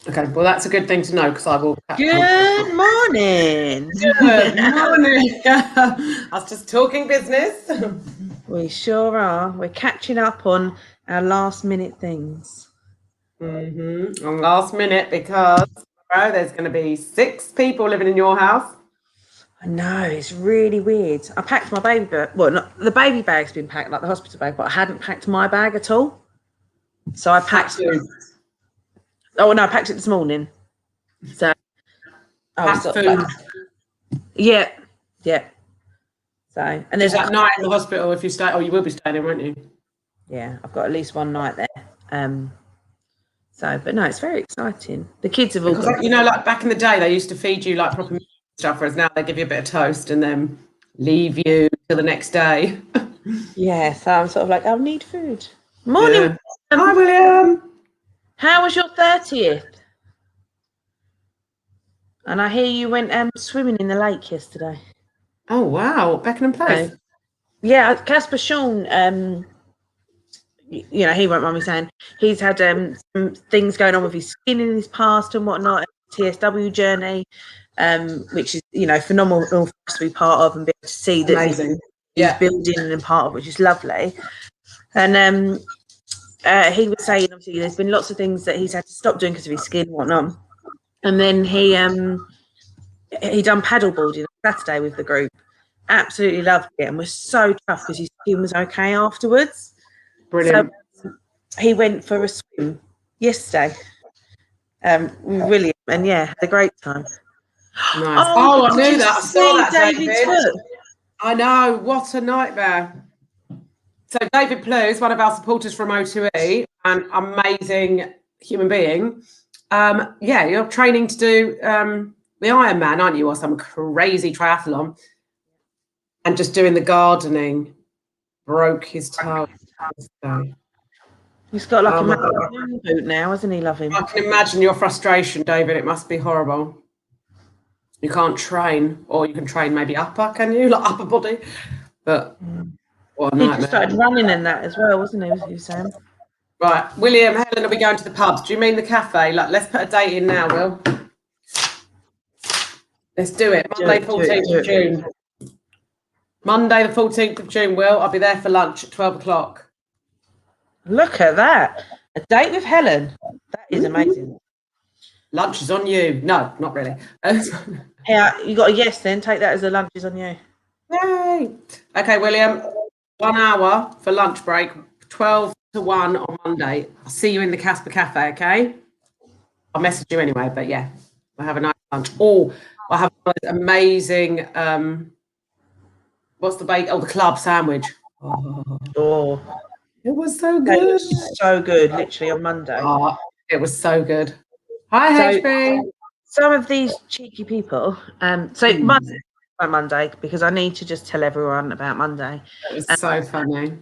Okay, well, that's a good thing to know because I will. Good morning. Good morning. I was just talking business. We sure are. We're catching up on our last minute things. On last minute because tomorrow there's going to be 6 people living in your house. I know, it's really weird. I packed my baby bag. Well, not, the baby bag's been packed, like the hospital bag, but I hadn't packed my bag at all. So I packed it. Oh, no, I packed it this morning. So I was sort of like, yeah. So, and there's that night in the hospital if you stay. Oh, you will be staying in, won't you? Yeah, I've got at least one night there. So, but no, it's very exciting. The kids have all got, like back in the day, they used to feed you like proper stuff, whereas now they give you a bit of toast and then leave you till the next day. Yeah, so I'm sort of like, I'll need food. Morning. Yeah. Hi, William. How was your 30th? And I hear you went swimming in the lake yesterday. Oh wow, Beckenham Pleuse. Yeah, CASPA Sean. You know, he won't mind me saying he's had some things going on with his skin in his past and whatnot. TSW journey, which is phenomenal for us to be part of and be able to see that he's building and part of, which is lovely. And he was saying obviously there's been lots of things that he's had to stop doing because of his skin and whatnot. And then he done paddleboarding on Saturday with the group. Absolutely loved it and was so tough because his skin was okay afterwards. Brilliant. So he went for a swim yesterday. William, and yeah, had a great time. Nice. Oh, I knew that. I saw that, David. I know. What a nightmare. So David Pleuse, one of our supporters from O2E, an amazing human being. You're training to do the Ironman, aren't you, or some crazy triathlon? And just doing the gardening broke his toe. He's got like a moon boot now, hasn't he? Love him. I can imagine your frustration, David. It must be horrible. You can't train, or you can train maybe upper, can you? Like upper body. But what a nightmare. He just started running in that as well, wasn't he? Was you saying? Right, William, Helen, are we going to the pub? Do you mean the cafe? Like, let's put a date in now, Will. Let's do it. Monday, 14th of June. Monday, the 14th of June, Will. I'll be there for lunch at 12 o'clock. Look at that. A date with Helen. That is amazing. Lunch is on you. No, not really. Yeah, you got a yes then. Take that as a lunch is on you. Yay. Okay, William. 1 hour for lunch break. 12 to 1 on Monday. I'll see you in the CASPA cafe, okay? I'll message you anyway, but yeah. We'll have a nice lunch. Oh, I'll have one of those amazing what's the bake? Oh, the club sandwich. Oh. It was so good. It was so good, literally on Monday. Oh, it was so good. Hi, HB. Some of these cheeky people. Monday, because I need to just tell everyone about Monday. It was so funny.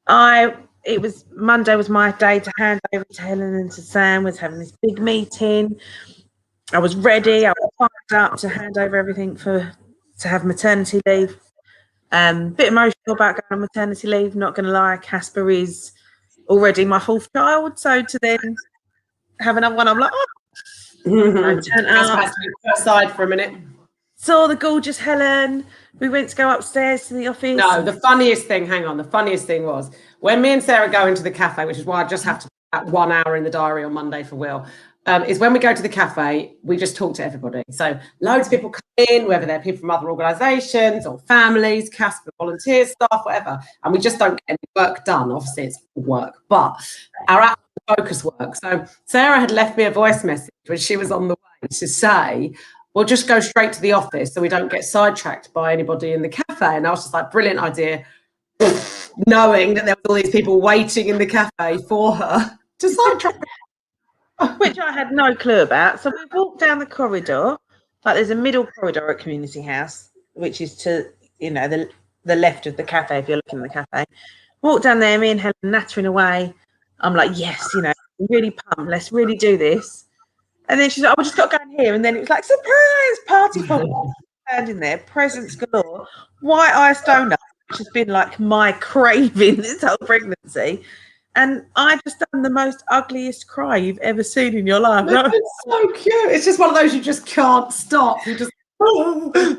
Monday was my day to hand over to Helen and to Sam. Was having this big meeting. I was ready. I was fired up to hand over everything to have maternity leave. Bit emotional about going on maternity leave, not going to lie. CASPA is already my 4th child, so to then have another one, I'm like, I turned up, aside for a minute. saw the gorgeous Helen. We went to go upstairs to the office. No, the funniest thing was when me and Sarah go into the cafe, which is why I just have to put 1 hour in the diary on Monday for Will. Is when we go to the cafe, we just talk to everybody. So loads of people come in, whether they're people from other organisations or families, CASPA volunteers, staff, whatever. And we just don't get any work done. Obviously, it's work, but our actual focus work. So Sarah had left me a voice message when she was on the way to say, we'll just go straight to the office so we don't get sidetracked by anybody in the cafe. And I was just like, brilliant idea, knowing that there were all these people waiting in the cafe for her to sidetrack. Which I had no clue about. So we walked down the corridor, like there's a middle corridor at Community House, which is to, the left of the cafe if you're looking at the cafe. Walked down there, me and Helen nattering away. I'm like, yes, really pumped. Let's really do this. And then she's like, oh, we just got to go in here. And then it was like, surprise, party popper standing there, presents galore, white ice donut, which has been like my craving this whole pregnancy. And I just done the most ugliest cry you've ever seen in your life. It's so cute. It's just one of those you just can't stop. You just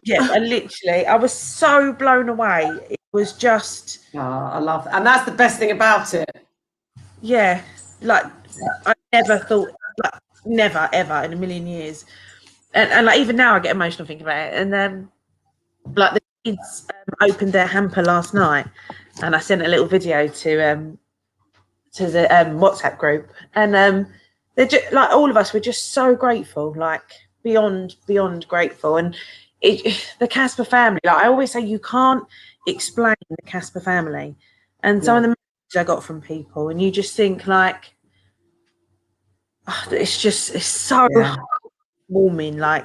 yeah, and literally, I was so blown away. It was just, I love it. And that's the best thing about it. yeah, like I never thought, like, never ever in a million years, and like even now I get emotional thinking about it. And then, like the kids opened their hamper last night, and I sent a little video to the WhatsApp group, and they're just, like all of us were just so grateful, like beyond grateful. And the CASPA family, like I always say, you can't explain the CASPA family, and some of the messages I got from people, and you just think like, oh, it's so warming. Like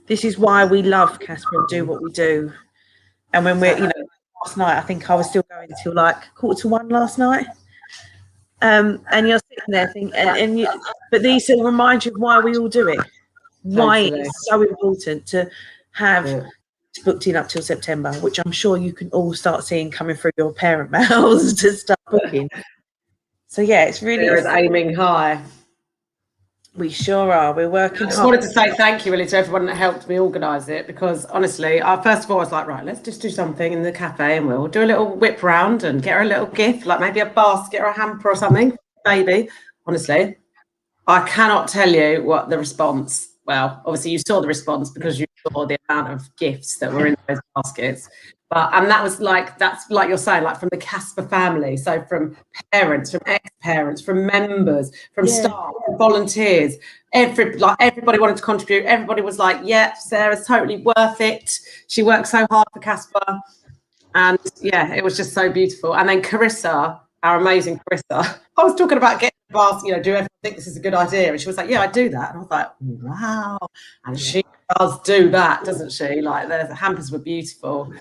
this is why we love CASPA and do what we do. And when we're, last night I think I was still going till like 1:45 last night. And you're sitting there thinking, but these will remind you of why we all do it, why it's so important to have booked in up till September, which I'm sure you can all start seeing coming through your parent mails to start booking. So yeah, it's really aiming high. We sure are. We're working hard. I just wanted to say thank you really to everyone that helped me organise it, because honestly, first of all I was like, right, let's just do something in the cafe and we'll do a little whip round and get her a little gift, like maybe a basket or a hamper or something, baby. Honestly, I cannot tell you what the response, well, obviously you saw the response because you saw the amount of gifts that were in those baskets. And that's like you're saying, like from the CASPA family, so from parents, from ex-parents, from members, from staff, from volunteers, everybody wanted to contribute. Everybody was like, yeah, Sarah's totally worth it. She worked so hard for CASPA. And yeah, it was just so beautiful. And then Carissa, our amazing Carissa, I was talking about getting a basket, do everyone think this is a good idea? And she was like, yeah, I do that. And I was like, wow. And she does do that, doesn't she? Like the hampers were beautiful.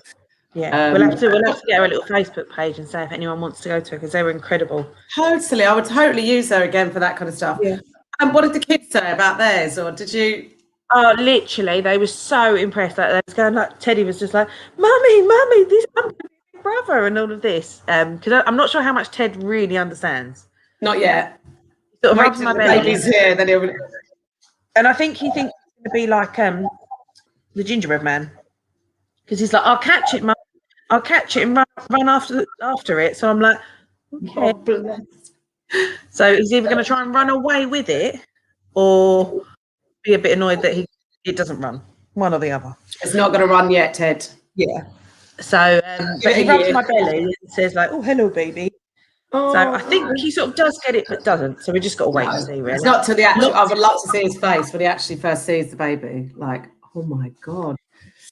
Yeah, we'll have to get her a little Facebook page and say if anyone wants to go to her, because they were incredible. Totally, I would totally use her again for that kind of stuff. Yeah. And what did the kids say about theirs, or did you? Oh, literally, they were so impressed. Like they was going, like Teddy was just like, "Mummy, this I'm gonna be a big brother," and all of this. Because I'm not sure how much Ted really understands. Not yet. Sort of rubs my belly. Baby's here, then he'll. And I think he thinks it's gonna be like the gingerbread man, because he's like, "I'll catch it, Mum. I'll catch it and run after it." So I'm like, okay. So he's either going to try and run away with it, or be a bit annoyed that it doesn't run. One or the other. It's not going to run yet, Ted. Yeah. So, but he rubs my belly and says like, "Oh, hello, baby." Oh. So I think he sort of does get it, but doesn't. So we just got to wait and see. Really, it's not till the actual. I would love to see his face when he actually first sees the baby. Like, oh my god.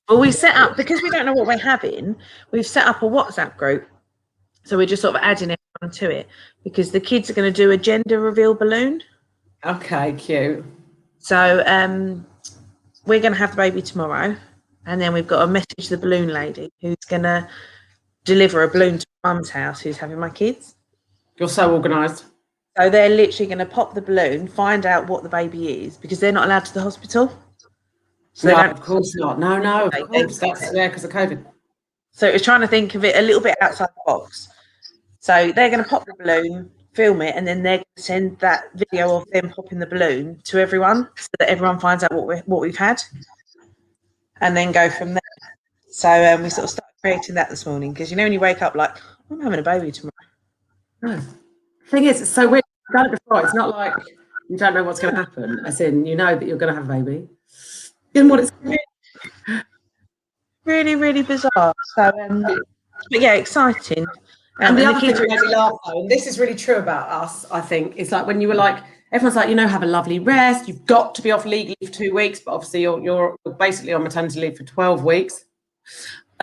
Well, we set up, because we don't know what we're having, we've set up a WhatsApp group. So we're just sort of adding everyone to it, because the kids are going to do a gender reveal balloon. Okay, cute. So we're going to have the baby tomorrow. And then we've got to message the balloon lady who's going to deliver a balloon to Mum's house who's having my kids. You're so organised. So they're literally going to pop the balloon, find out what the baby is, because they're not allowed to the hospital. So no, of course not. No, of course. That's because of COVID. So it was trying to think of it a little bit outside the box. So they're going to pop the balloon, film it, and then they're going to send that video of them popping the balloon to everyone, so that everyone finds out what we've had, and then go from there. So we sort of started creating that this morning, because when you wake up like, I'm having a baby tomorrow. No. The thing is, it's so weird. You've done it before. It's not like you don't know what's going to happen. As in, you know that you're going to have a baby. In what it's really, really bizarre. So, but yeah, exciting. And the other thing that made me laugh, though, and this is really true about us, I think, it's like when you were like, everyone's like, have a lovely rest. You've got to be off legally for 2 weeks, but obviously you're basically on maternity leave for 12 weeks.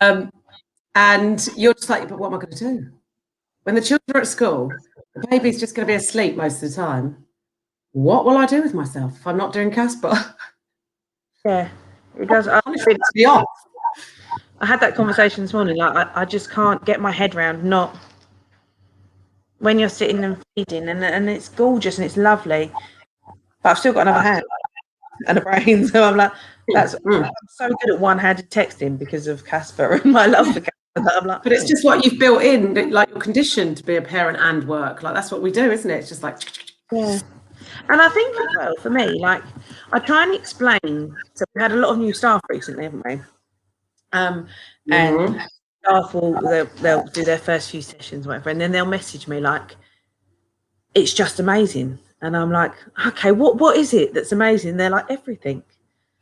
And you're just like, but what am I going to do? When the children are at school, the baby's just going to be asleep most of the time. What will I do with myself if I'm not doing CASPA? Yeah, it does. I had that conversation this morning. Like, I just can't get my head around not when you're sitting and feeding, and it's gorgeous and it's lovely, but I've still got another hand and a brain. So I'm like, I'm so good at one-handed texting because of CASPA and my love for CASPA. I'm like, but it's just what you've built in, like you're conditioned to be a parent and work. Like that's what we do, isn't it? It's just like, yeah. And I think as well, for me, like I try and explain. So we had a lot of new staff recently, haven't we? And staff they'll do their first few sessions, whatever, and then they'll message me like, "It's just amazing," and I'm like, "Okay, what is it that's amazing?" They're like, "Everything."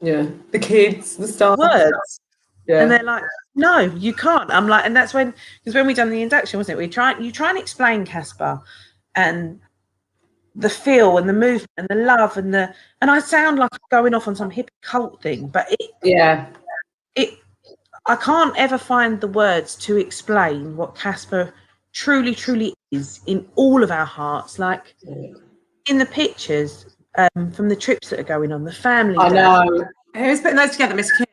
Yeah, the kids, the staff, words. Yeah. And they're like, "No, you can't." I'm like, and that's because when we done the induction, wasn't it? You try and explain CASPA and the feel and the movement and the love and I sound like I'm going off on some hippie cult thing, but I can't ever find the words to explain what CASPA truly is in all of our hearts. Like in the pictures from the trips that are going on, the family. I know. Who's putting those together, Miss Kim?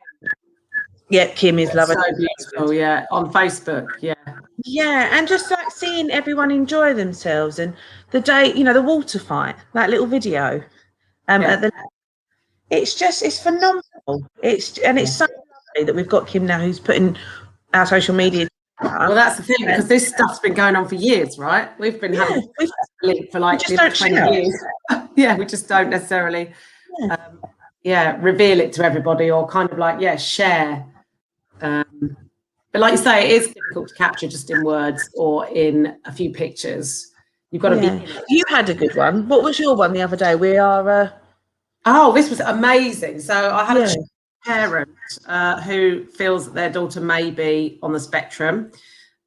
Yeah, Kim is loving. So beautiful, yeah. On Facebook, yeah. Yeah, and just like seeing everyone enjoy themselves and the day, the water fight, that little video. It's phenomenal. It's so lovely that we've got Kim now who's putting our social media. Well, that's the thing, because this stuff's been going on for years, right? We've been having a link for like 20 years. Yeah, we just don't necessarily reveal it to everybody or kind of like, share. But like you say, it is difficult to capture just in words or in a few pictures. You've got to be. You had a good one. What was your one the other day? We are. This was amazing. So I had a parent who feels that their daughter may be on the spectrum,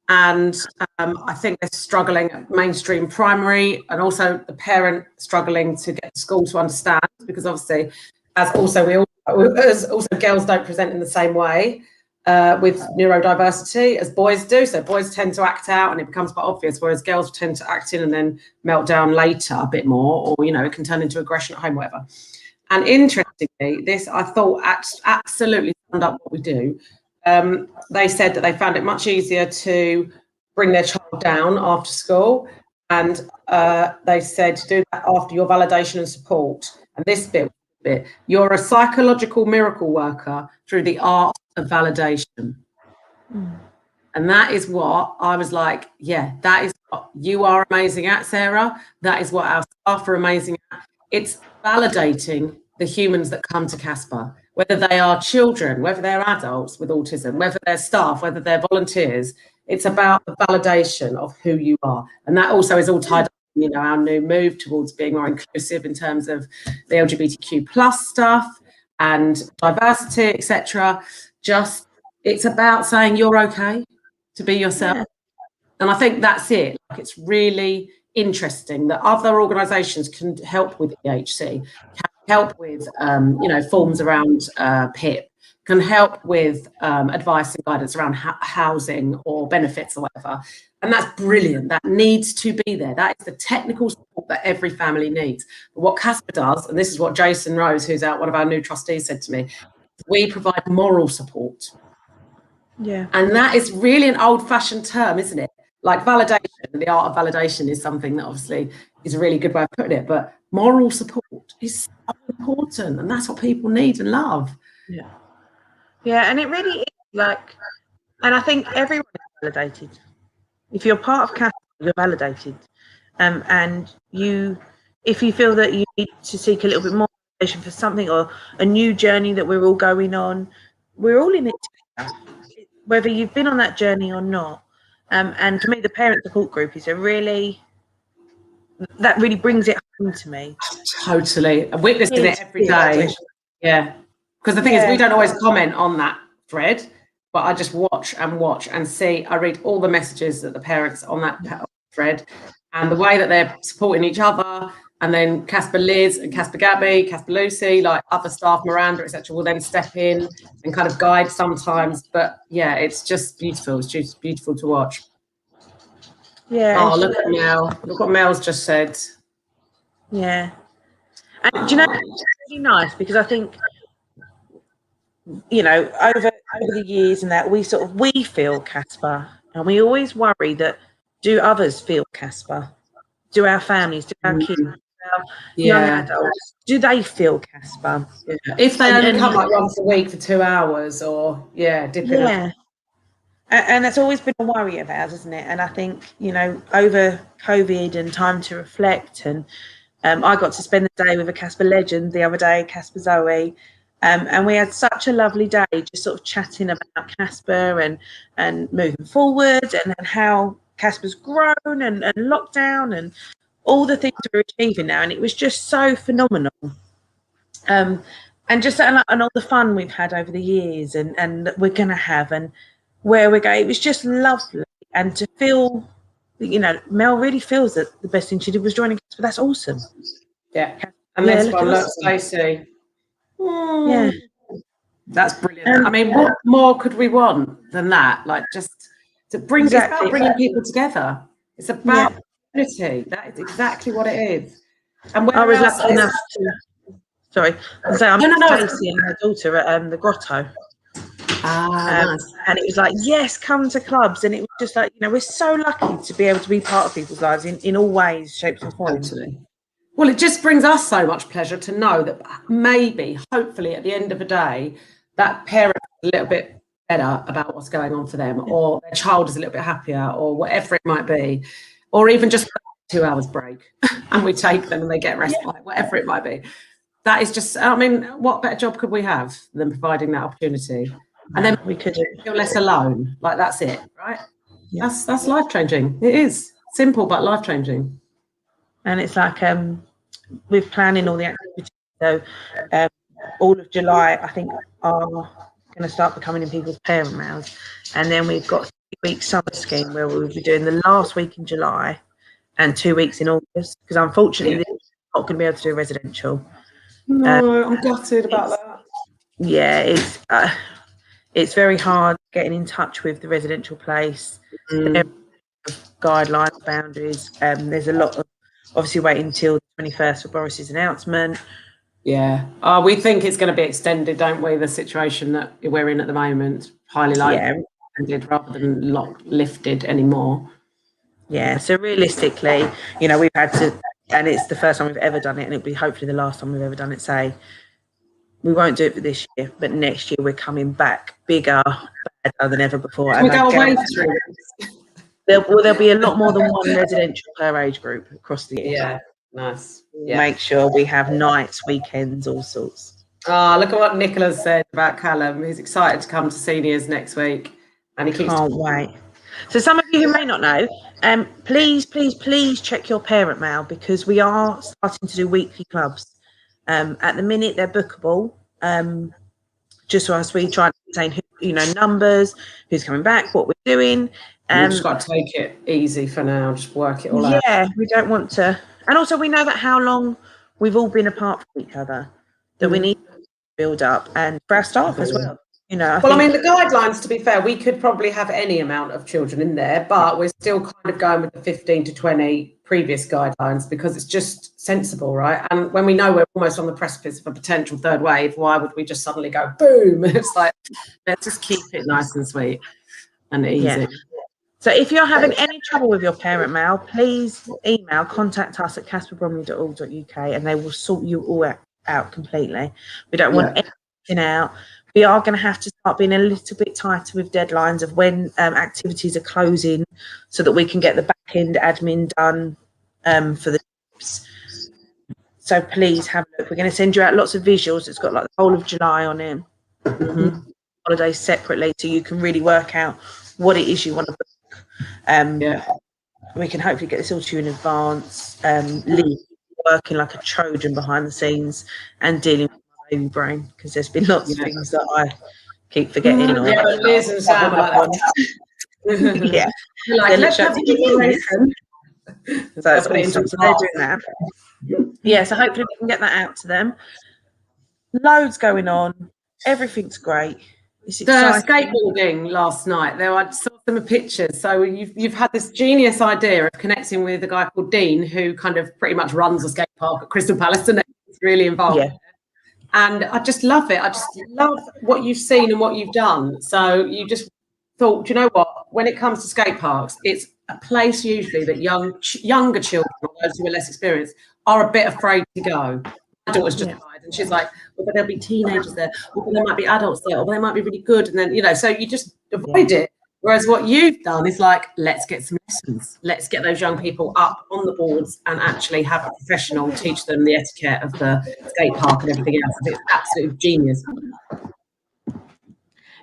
and I think they're struggling at mainstream primary, and also the parent struggling to get the school to understand, because obviously, as girls don't present in the same way with neurodiversity as boys do. So boys tend to act out and it becomes quite obvious, whereas girls tend to act in and then melt down later a bit more, or it can turn into aggression at home, whatever. And interestingly, this I thought absolutely summed up what we do. They said that they found it much easier to bring their child down after school, and they said to do that after your validation and support. And this bit, you're a psychological miracle worker through the art of validation. And that is what I was like, that is what you are amazing at, Sarah. That is what our staff are amazing at. It's validating the humans that come to CASPA, whether they are children, whether they're adults with autism, whether they're staff, whether they're volunteers. It's about the validation of who you are. And that also is all tied up in, our new move towards being more inclusive in terms of the LGBTQ plus stuff and diversity, etc. It's about saying you're okay to be yourself. And I think that's it. Like, it's really interesting that other organisations can help with EHC, can help with forms around PIP, can help with advice and guidance around housing or benefits or whatever. And that's brilliant. That needs to be there. That is the technical support that every family needs. But what CASPA does, and this is what Jason Rose, who's one of our new trustees, said to me, we provide moral support. Yeah. And that is really an old-fashioned term, isn't it? Like validation, the art of validation is something that obviously is a really good way of putting it, but moral support is so important, and that's what people need and love. Yeah, and it really is like, and I think everyone is validated. If you're part of CASPA, you're validated. And if you feel that you need to seek a little bit more validation for something or a new journey that we're all going on, we're all in it together, whether you've been on that journey or not. And for me, the parent support group is that really brings it home to me. Totally. I'm witnessing it every day. Yeah. Because the thing is, we don't always comment on that thread, but I just watch and see. I read all the messages that the parents on that thread, and the way that they're supporting each other. And then CASPA Liz and CASPA Gabby, CASPA Lucy, like other staff, Miranda, etc., will then step in and kind of guide sometimes. But it's just beautiful. It's just beautiful to watch. Yeah. Oh, look at Mel. Look what Mel's just said. Yeah. And do you know, it's really nice because I think, over the years and that we feel CASPA, and we always worry that do others feel CASPA? Do our families, do our kids, young adults, do they feel CASPA? If they only come like once a week for 2 hours or dip in. And that's always been a worry of ours, isn't it? And I think, you know, over COVID and time to reflect, and I got to spend the day with a CASPA legend the other day, CASPA Zoe, and we had such a lovely day just sort of chatting about CASPA and moving forward and how CASPA's grown and lockdown and all the things we're achieving now. And it was just so phenomenal. And just and all the fun we've had over the years and that we're going to have and where we're going. It was just lovely. And to feel, you know, Mel really feels that the best thing she did was joining CASPA. That's awesome. Yeah. And this one, look, Stacey. Yeah. That's brilliant. I mean, what more could we want than that? Like, just to bring, it's about bringing people together. It's about unity. That is exactly what it is. And I was lucky enough to, sorry, I'm Stacey and her daughter at the Grotto. Nice. And it was like, yes, come to clubs. And it was just like, you know, we're so lucky to be able to be part of people's lives in all ways, shapes and forms. Totally. Well, it just brings us so much pleasure to know that maybe, hopefully, at the end of the day, that parent is a little bit better about what's going on for them, or their child is a little bit happier, or whatever it might be, or even just 2 hours break and we take them and they get respite, whatever it might be. That is just, I mean, what better job could we have than providing that opportunity? And then we could feel less alone. Like, that's it, right? Yeah. That's life-changing. It is simple, but life-changing. And it's like we're planning all the activities. So all of July, I think, are going to start becoming in people's parent mails. And then we've got a 3-week summer scheme where we'll be doing the last week in July and 2 weeks in August. Because unfortunately, we're not going to be able to do residential. No, I'm gutted about that. Yeah, it's very hard getting in touch with the residential place. Guidelines, boundaries. There's a lot of obviously waiting until the 21st for Boris's announcement. Yeah. We think it's going to be extended, don't we? The situation that we're in at the moment, highly likely extended rather than lifted anymore. Yeah. So realistically, you know, we've had to, and it's the first time we've ever done it, and it'll be hopefully the last time we've ever done it. Say, we won't do it for this year, but next year we're coming back bigger, better than ever before. And we go away through it. There'll be a lot more than one residential per age group across the year. Yeah, nice. Yeah. Make sure we have nights, weekends, all sorts. Look at what Nicola's said about Callum. He's excited to come to seniors next week. And he can't wait. So some of you who may not know, please check your parent mail, because we are starting to do weekly clubs. At the minute, they're bookable. Just as we try to maintain, you know, numbers, who's coming back, what we're doing. We've just got to take it easy for now, just work it all out. Yeah, we don't want to. And also, we know that how long we've all been apart from each other, that we need to build up, and for our staff as well. You know, I mean, the guidelines, to be fair, we could probably have any amount of children in there, but we're still kind of going with the 15 to 20 previous guidelines because it's just sensible, right? And when we know we're almost on the precipice of a potential third wave, why would we just suddenly go boom? It's like, let's just keep it nice and sweet and easy. Yeah. So if you're having any trouble with your parent mail, please contact us at caspabromley.org.uk and they will sort you all out completely. We don't want anything out. We are going to have to start being a little bit tighter with deadlines of when activities are closing so that we can get the back end admin done for the trips. So please have a look. We're going to send you out lots of visuals. It's got like the whole of July on it. Holidays separately, so you can really work out what it is you want to book. We can hopefully get this all to you in advance. Lee working like a Trojan behind the scenes and dealing with my baby brain, because there's been lots of things that I keep forgetting. Yeah, but Liz and Sam are like that. Yeah. Like, let's have the so it's awesome. So they're doing that. Yeah, so hopefully we can get that out to them. Loads going on. Everything's great. The skateboarding last night, I saw some pictures. So you've had this genius idea of connecting with a guy called Dean, who kind of pretty much runs a skate park at Crystal Palace, and it's really involved. Yeah. And I just love it. I just love what you've seen and what you've done. So you just thought, do you know what? When it comes to skate parks, it's a place usually that younger children, or those who are less experienced, are a bit afraid to go. My daughter's just died, and she's like, well, but there'll be teenagers there, or there might be adults there, or they might be really good. And then, you know, so you just avoid it. Whereas what you've done is like, let's get some lessons. Let's get those young people up on the boards and actually have a professional teach them the etiquette of the skate park and everything else. It's absolutely genius.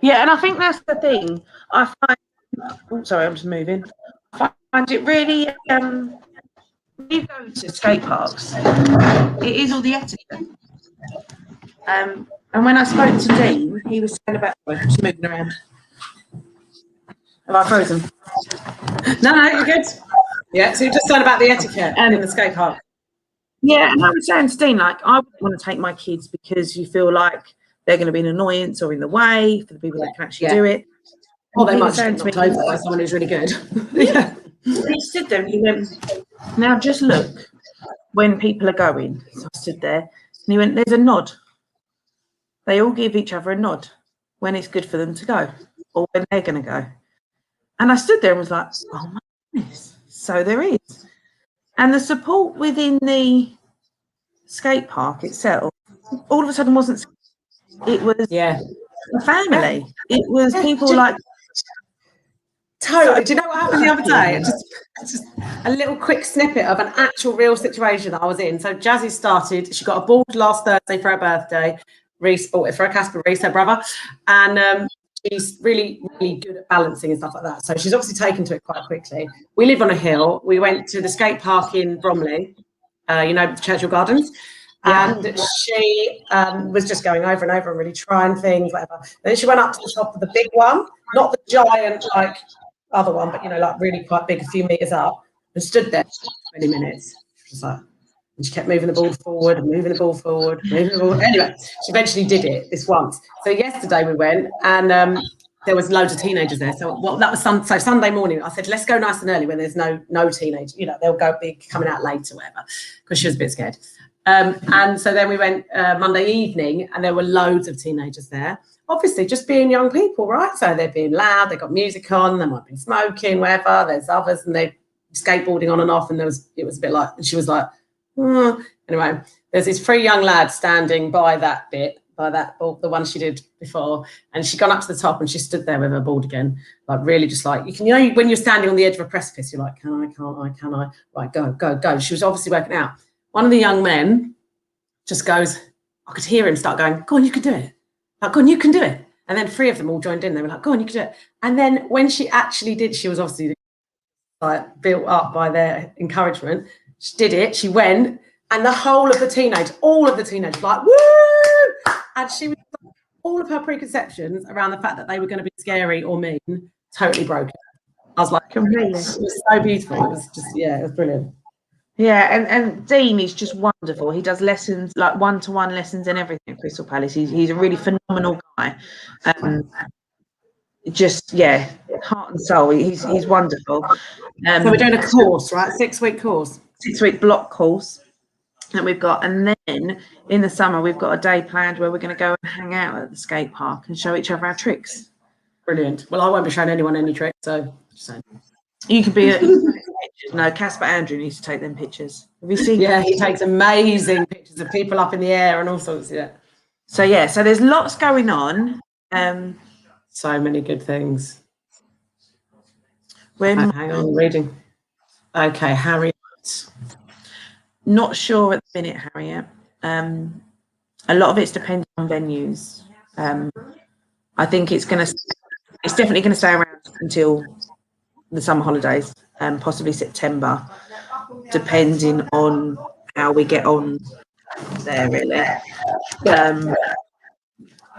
Yeah, and I think that's the thing. I find. Oh, sorry, I'm just moving. I find it really. When you go to skate parks, it is all the etiquette. And when I spoke to Dean, he was saying about. I'm just moving around. Have I frozen? No, you're good. Yeah, so you're just saying about the etiquette in the skate park. Yeah, and I was saying to Dean, like, I wouldn't want to take my kids because you feel like they're going to be an annoyance or in the way for the people that can actually do it. Or they might get knocked over by someone who's really good. Yeah. He stood there and he went, now just look when people are going. So I stood there and he went, there's a nod. They all give each other a nod when it's good for them to go or when they're going to go. And I stood there and was like, oh my goodness. So there is. And the support within the skate park itself, all of a sudden wasn't, it was a family. It was people like. Totally. Do you know what happened the other day? Just a little quick snippet of an actual real situation that I was in. So Jazzy started, she got a board last Thursday for her birthday. Reese bought it for her, CASPA, Reese, her brother. And she's really, really good at balancing and stuff like that. So she's obviously taken to it quite quickly. We live on a hill. We went to the skate park in Bromley, Churchill Gardens. And she was just going over and over and really trying things, whatever. Then she went up to the top of the big one, not the giant, like, other one, but, like really quite big, a few meters up, and stood there for 20 minutes. She was like, and she kept moving the ball forward and moving the ball forward, moving the ball. Anyway, she eventually did it this once. So yesterday we went and there was loads of teenagers there. So that was so Sunday morning. I said, let's go nice and early when there's no teenage. They'll be coming out late or whatever, because she was a bit scared. And so then we went Monday evening and there were loads of teenagers there. Obviously, just being young people, right? So they're being loud, they got music on, they might be smoking, whatever. There's others and they're skateboarding on and off. And it was a bit like, and she was like, Anyway, there's these 3 young lads standing by that bit, the one she did before. And she'd gone up to the top and she stood there with her board again, like really just like, when you're standing on the edge of a precipice, you're like, can I? Right, go. She was obviously working out. One of the young men just goes, I could hear him start going, go on, you can do it. Like, go on, you can do it. And then 3 of them all joined in. They were like, go on, you can do it. And then when she actually did, she was obviously like built up by their encouragement. She did it. She went, and all of the teenagers, like, woo! And she was, all of her preconceptions around the fact that they were going to be scary or mean, totally broken. I was like, completely. It was so beautiful. It was just, it was brilliant. Yeah, and Dean is just wonderful. He does lessons, like one-to-one lessons and everything at Crystal Palace. He's a really phenomenal guy. Heart and soul. He's wonderful. So we're doing a course, right? 6-week course. 6-week block course that we've got. And then in the summer, we've got a day planned where we're going to go and hang out at the skate park and show each other our tricks. Brilliant. Well, I won't be showing anyone any tricks, so just saying. You could be no, CASPA Andrew needs to take them pictures. Have you seen? Yeah, he takes amazing pictures of people up in the air and all sorts. So there's lots going on. So many good things. Hang on, reading. Okay, Harriet. Not sure at the minute, Harriet. A lot of it's depending on venues. I think it's definitely going to stay around until the summer holidays, possibly September, depending on how we get on there, really.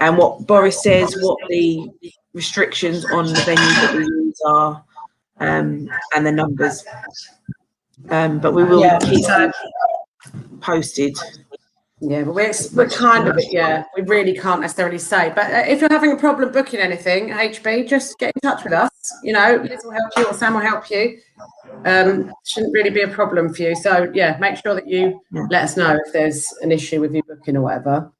And what Boris says, what the restrictions on the venues that we use are, and the numbers. But we will keep posted. Yeah, but we're kind of we really can't necessarily say. But if you're having a problem booking anything, HB, just get in touch with us. Liz will help you or Sam will help you. Shouldn't really be a problem for you. So make sure that you let us know if there's an issue with you booking or whatever.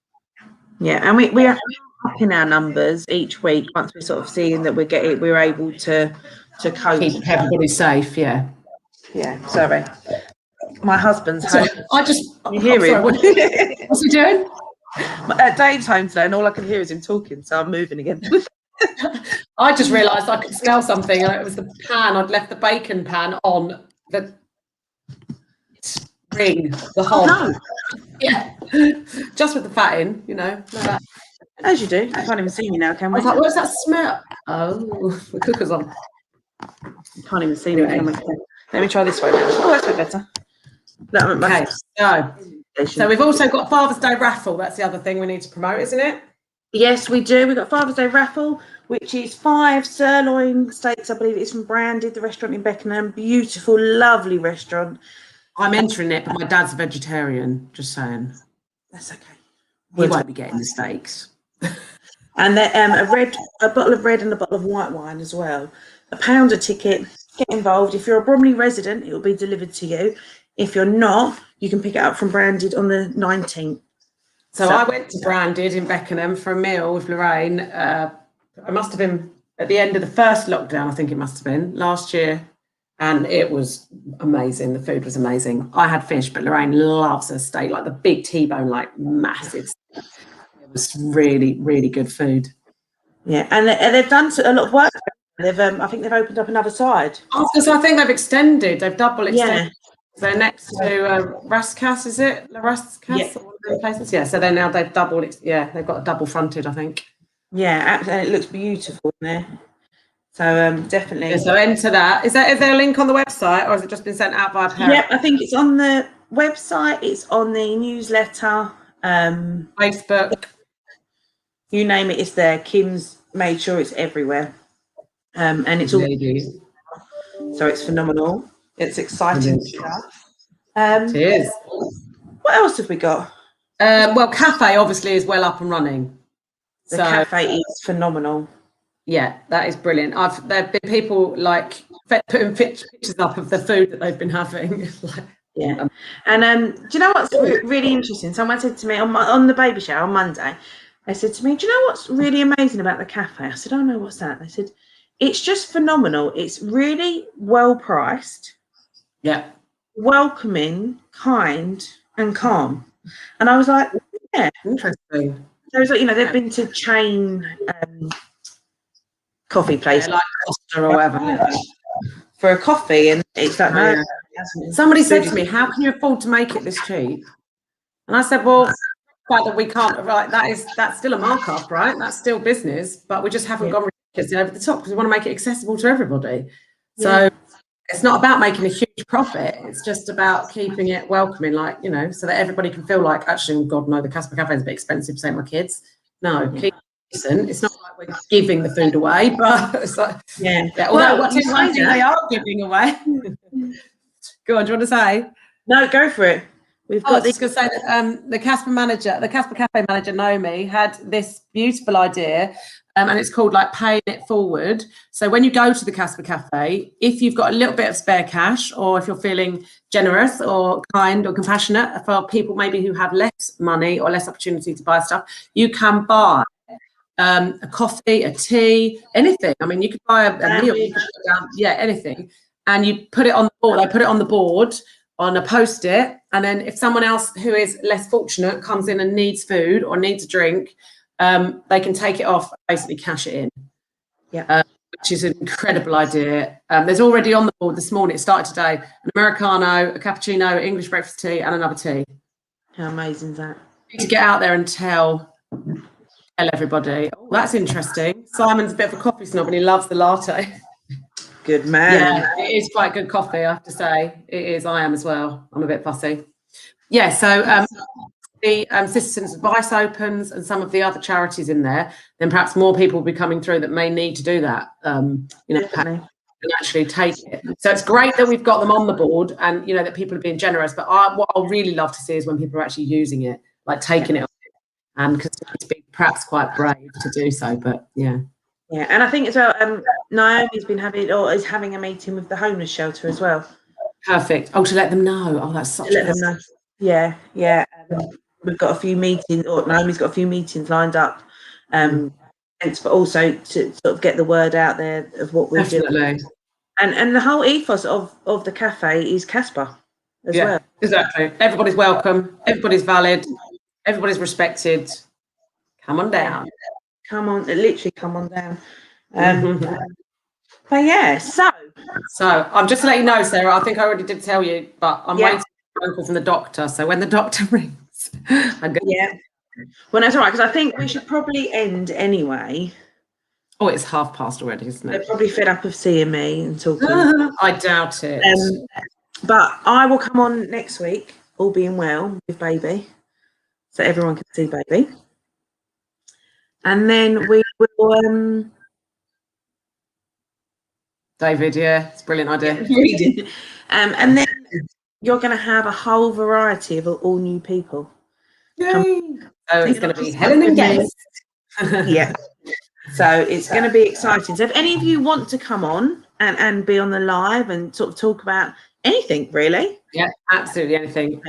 Yeah, and we are upping our numbers each week once we're sort of seeing that we're able to cope. Keep everybody safe. Yeah. Sorry. My husband's home. You hear him? What's he doing? Dave's home today, and all I can hear is him talking. So I'm moving again. I just realised I could smell something, and it was the pan. I'd left the bacon pan on the ring, the hob. No. Yeah, just with the fat in, you know. Like As you do. You can't even see me now, can I we? was like, what's that smell? Oh, the cooker's on. You can't even see me, can we? Let me try this way. Oh, that's a bit better. Okay, so we've also got Father's Day raffle. That's the other thing we need to promote, isn't it? Yes, we do. We've got Father's Day raffle, which is 5 sirloin steaks, I believe it's from Branded, the restaurant in Beckenham. Beautiful, lovely restaurant. I'm entering it, but my dad's a vegetarian, just saying. That's okay. He won't be getting the steaks. And then a bottle of red and a bottle of white wine as well. £1 a ticket. Get involved. If you're a Bromley resident, it will be delivered to you. If you're not, you can pick it up from Branded on the 19th. So I went to Branded in Beckenham for a meal with Lorraine. I must have been at the end of the first lockdown, I think it must have been, last year. And it was amazing. The food was amazing. I had fish, but Lorraine loves her steak, like the big T-bone, like massive. It was really, really good food. Yeah, and they've done a lot of work. I think they've opened up another side. So I think they've extended. They've double extended. Yeah. So next to Rascas, is it? La Rascas? Yeah. One of the places? Yeah, so they've doubled. Yeah, they've got a double fronted, I think. Yeah, and it looks beautiful in there. So definitely. Yeah, so enter that. Is there a link on the website, or has it just been sent out by a parent? Yeah, I think it's on the website. It's on the newsletter. Facebook. You name it, it's there. Kim's made sure it's everywhere. And it's all. So it's phenomenal. It's exciting stuff. It is. What else have we got? Well, cafe obviously is well up and running. The cafe is phenomenal. Yeah, that is brilliant. There've been people like putting pictures up of the food that they've been having. Yeah, and do you know what's really interesting? Someone said to me on the baby shower on Monday. They said to me, "Do you know what's really amazing about the cafe?" I said, "Oh no, what's that?" They said, "It's just phenomenal. It's really well priced. Yeah, welcoming, kind, and calm." And I was like, "Yeah, interesting." So it's like, you know, they've been to chain coffee places, like Costa or whatever, for a coffee, and it's like, no. Somebody said to me, "How can you afford to make it this cheap?" And I said, "Well, the fact that we can't, right? That's still a markup, right? That's still business, but we just haven't gone ridiculously over the top because we want to make it accessible to everybody. So it's not about making a huge profit. It's just about keeping it welcoming, like, you know, so that everybody can feel like, actually, oh God, no, the CASPA cafe is a bit expensive to take my kids. No, keep it decent. It's not like we're giving the food away, but it's like, although one thing they are giving away." Go on, do you want to say? No, go for it. We've got I was just going to say that the CASPA cafe manager, Naomi, had this beautiful idea, and it's called like paying it forward. So when you go to the CASPA cafe, if you've got a little bit of spare cash, or if you're feeling generous or kind or compassionate for people maybe who have less money or less opportunity to buy stuff, you can buy a coffee, a tea, anything. I mean, you could buy a meal, anything. And you put it on the board. They put it on the board on a Post-it, and then if someone else who is less fortunate comes in and needs food or needs a drink, they can take it off, basically cash it in. Yeah, which is an incredible idea. There's already on the board this morning. It started today: an Americano, a cappuccino, English breakfast tea, and another tea. How amazing is that? To get out there and tell everybody. Oh, that's interesting. Simon's a bit of a coffee snob and he loves the latte. Good man. Yeah, it is quite good coffee, I have to say. It is. I am as well. I'm a bit fussy. Yeah, so the Citizens Advice opens and some of the other charities in there, then perhaps more people will be coming through that may need to do that, and actually take it. So it's great that we've got them on the board and, you know, that people are being generous. But what I'll really love to see is when people are actually using it, like taking it, and because it's been perhaps quite brave to do so. But yeah. Yeah, and I think as well, Naomi's been is having a meeting with the homeless shelter as well. Perfect. Oh, to let them know. Oh, that's such. Let them know. Yeah. We've got a few meetings, or Naomi's got a few meetings lined up, but also to sort of get the word out there of what we're doing. And the whole ethos of the cafe is CASPA as well. Exactly. Everybody's welcome. Everybody's valid. Everybody's respected. Come on down. come on, literally come on down. But yeah, so I'm just to let you know, Sarah, I think I already did tell you, but I'm waiting for a phone call from the doctor. So when the doctor rings, I'm going. Yeah. Well, that's all right, because I think we should probably end anyway. Oh, it's past already, isn't it? They're probably fed up of seeing me and talking. I doubt it. But I will come on next week, all being well, with baby, so everyone can see baby. And then we will. David, yeah, it's a brilliant idea. Reading. And then you're going to have a whole variety of all new people. Yay! So it's going to be Helen and guest. Yeah. So it's going to be exciting. So if any of you want to come on and be on the live and sort of talk about anything, really. Yeah, absolutely anything.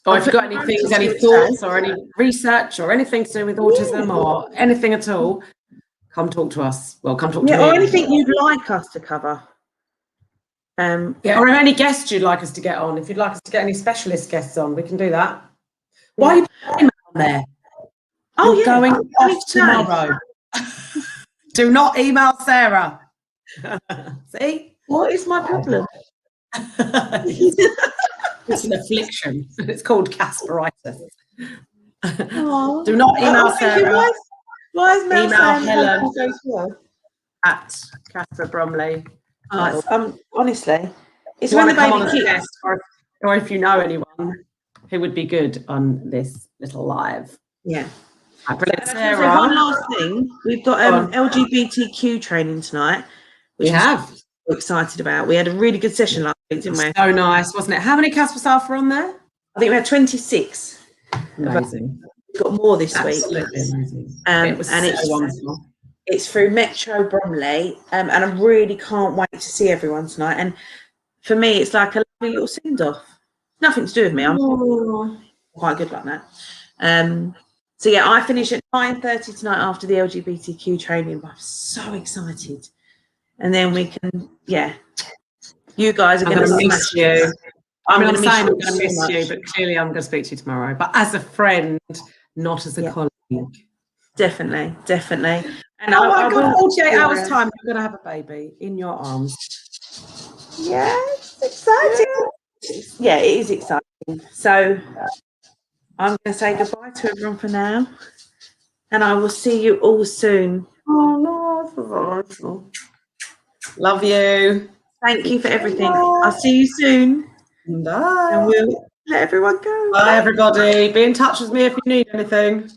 Or if you've got any things, any thoughts or any research or anything to do with autism or anything at all, come talk to us. Well, come talk to me. Or anything you'd like us to cover. Or any guests you'd like us to get on. If you'd like us to get any specialist guests on, we can do that. Why are you putting on there? Oh, You're going off tomorrow. Do not email Sarah. See? What is my problem? It's an affliction. It's called Casperitis. Do not email Sarah. Why is Mel email Helen at Casper Bromley. Honestly, it's when when the come on baby as a guest, or if you know anyone who would be good on this little live. Yeah. Brilliant, Sarah. So one last thing, we've got LGBTQ training tonight. We have. We're excited about. We had a really good session last week, didn't we? So nice, wasn't it? How many CASPA staff were on there? I think we had 26. Amazing. We've got more this Absolutely week. Amazing. It was so wonderful. It's through Metro Bromley, and I really can't wait to see everyone tonight. And for me, it's like a lovely little send-off. Nothing to do with me. I'm quite good like that. So yeah, I finish at 9:30 tonight after the LGBTQ training. But I'm so excited. And then we can, you guys are going to miss you. I'm going to miss you, but clearly I'm going to speak to you tomorrow. But as a friend, not as a colleague. Definitely. And oh my God, 48 hours time, you're going to have a baby in your arms. Yeah, it's exciting. Yeah, it is exciting. So I'm going to say goodbye to everyone for now. And I will see you all soon. Oh, no. Love you. Thank you for everything. I'll see you soon. Bye. And we'll let everyone go. Bye, everybody. Be in touch with me if you need anything.